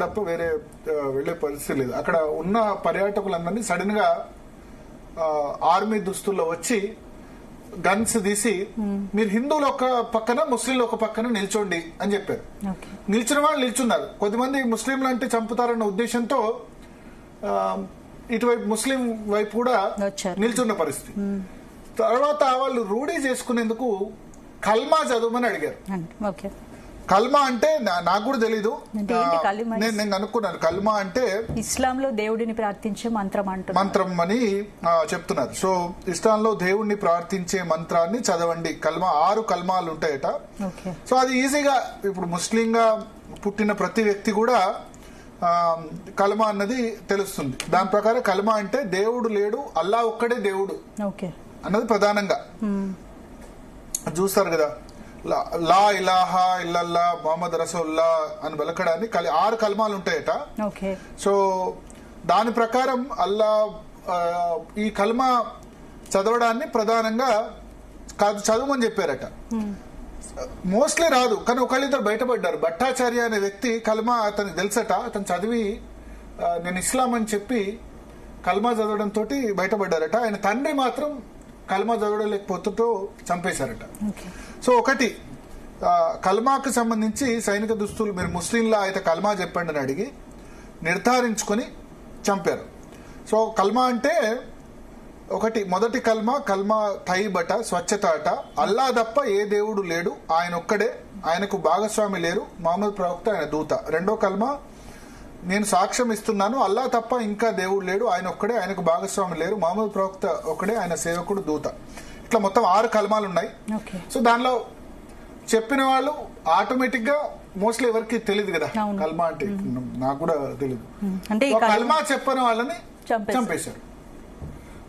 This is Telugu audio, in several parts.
తప్ప వేరే వెళ్లే పరిస్థితి లేదు. అక్కడ ఉన్న పర్యాటకులందరినీ సడన్ గా ఆర్మీ దుస్తుల్లో వచ్చి గన్స్ తీసి మీరు హిందువులు ఒక పక్కన ముస్లింలు ఒక పక్కన నిల్చోండి అని చెప్పారు. నిల్చున్న వాళ్ళు నిల్చున్నారు. కొద్దిమంది ముస్లింలు అంటే చంపుతారన్న ఉద్దేశంతో ఇటువైపు ముస్లిం వైపు కూడా నిల్చున్న పరిస్థితి. తర్వాత వాళ్ళు రూఢీ చేసుకునేందుకు కల్మా చదవమని అడిగారు. కల్మా అంటే నాకు కూడా తెలీదు, నేను అనుకున్నాను. కల్మా అంటే ఇస్లాంలో దేవుడిని ప్రార్థించే మంత్రం అని చెప్తున్నారు. సో ఇస్లాంలో దేవుడిని ప్రార్థించే మంత్రాన్ని చదవండి. కల్మా 6 కల్మాలు ఉంటాయట. సో అది ఈజీగా ఇప్పుడు ముస్లింగా పుట్టిన ప్రతి వ్యక్తి కూడా కల్మా అన్నది తెలుస్తుంది. దాని ప్రకారం కల్మా అంటే దేవుడు లేడు, అల్లా ఒక్కడే దేవుడు అన్నది ప్రధానంగా చూస్తారు కదా. లా ఇలాహా ఇల్లల్లా మొహమ్మద్ రసూల్లా అని వెలకడానికి 6 కల్మాలు ఉంటాయట. సో దాని ప్రకారం అల్లా ఈ కల్మా చదవడాన్ని ప్రధానంగా చదవమని చెప్పారట. మోస్ట్లీ రాదు, కానీ ఒకళ్ళిద్దరు బయటపడ్డారు. భట్టాచార్య అనే వ్యక్తి కల్మా అతనికి తెలుసట. అతను చదివి నేను ఇస్లాం అని చెప్పి కల్మా చదవడంతో బయటపడ్డారట. ఆయన తండ్రి మాత్రం కల్మా చదవలేకపోతుంటూ చంపేశారట. సో ఒకటి కల్మాకు సంబంధించి సైనిక దుస్తులు మీరు ముస్లింలా అయితే కల్మా చెప్పండి అని అడిగి నిర్ధారించుకొని చంపారు. సో కల్మా అంటే మొదటి కల్మా తైబట, స్వచ్ఛత అట. అల్లా తప్ప ఏ దేవుడు లేడు, ఆయన ఒక్కడే, ఆయనకు భాగస్వామి లేరు, మహమ్మద్ ప్రవక్త ఆయన దూత. రెండో కల్మా నేను సాక్ష్యం ఇస్తున్నాను, అల్లా తప్ప ఇంకా దేవుడు లేడు, ఆయన ఒక్కడే, ఆయనకు భాగస్వామి లేరు, మహమ్మద్ ప్రవక్త ఒక్కడే, ఆయన సేవకుడు దూత. ఇట్లా మొత్తం 6 కల్మాలు ఉన్నాయి. సో దానిలో చెప్పిన వాళ్ళు ఆటోమేటిక్ గా మోస్ట్లీ ఎవరికి తెలియదు కదా కల్మా అంటే. నాకు కూడా తెలియదు. కల్మా చెప్పని వాళ్ళని చంపేశారు.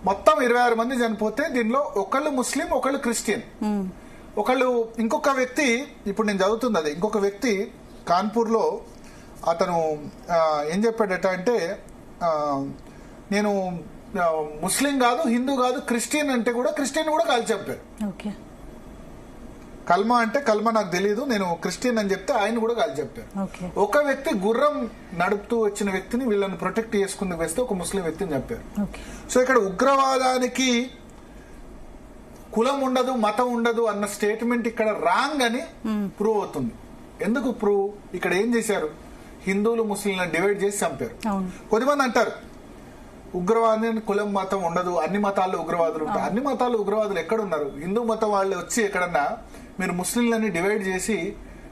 మొత్తం 26 మంది చనిపోతే దీనిలో ఒకళ్ళు ముస్లిం, ఒకళ్ళు క్రిస్టియన్, ఇంకొక వ్యక్తి ఇప్పుడు నేను చదువుతుంది అది. ఇంకొక వ్యక్తి కాన్పూర్ లో అతను ఏం చెప్పాడట అంటే నేను ముస్లిం కాదు, హిందూ కాదు, క్రిస్టియన్ అంటే కూడా క్రిస్టియన్ కూడా కాల్చి చంపారు. కల్మా అంటే కల్మా నాకు తెలియదు, నేను క్రిస్టియన్ అని చెప్తే ఆయన కూడా కాల్చి చెప్పారు. ఒక వ్యక్తి గుర్రం నడుపుతూ వచ్చిన వ్యక్తిని వీళ్ళని ప్రొటెక్ట్ చేసుకుని వేస్తే ఒక ముస్లిం వ్యక్తిని చంపారు. సో ఇక్కడ ఉగ్రవాదానికి కులం ఉండదు, మతం ఉండదు అన్న స్టేట్మెంట్ ఇక్కడ రాంగ్ అని ప్రూవ్ అవుతుంది. ఎందుకు ప్రూవ్? ఇక్కడ ఏం చేశారు, హిందువులు ముస్లింలను డివైడ్ చేసి చంపారు. కొద్దిమంది అంటారు ఉగ్రవాదానికి కులం మతం ఉండదు, అన్ని మతాల్లో ఉగ్రవాదులు ఉంటారు. అన్ని మతాల్లో ఉగ్రవాదులు ఎక్కడున్నారు? హిందూ మతం వాళ్ళు వచ్చి ఎక్కడన్నా మీరు ముస్లింలని డివైడ్ చేసి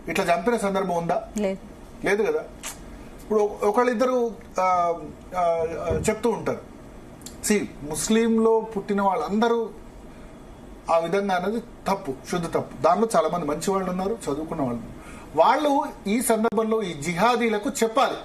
ఇట్లా చంపిన సందర్భం ఉందా? లేదు కదా. ఇప్పుడు ఒకళ్ళిద్దరు చెప్తూ ఉంటారు, ముస్లింలో పుట్టిన వాళ్ళందరూ ఆ విధంగా అనేది తప్పు, శుద్ధ తప్పు. దానిలో చాలా మంది మంచి వాళ్ళు ఉన్నారు, చదువుకున్న వాళ్ళు ఈ సందర్భంలో ఈ జిహాదీలకు చెప్పాలి.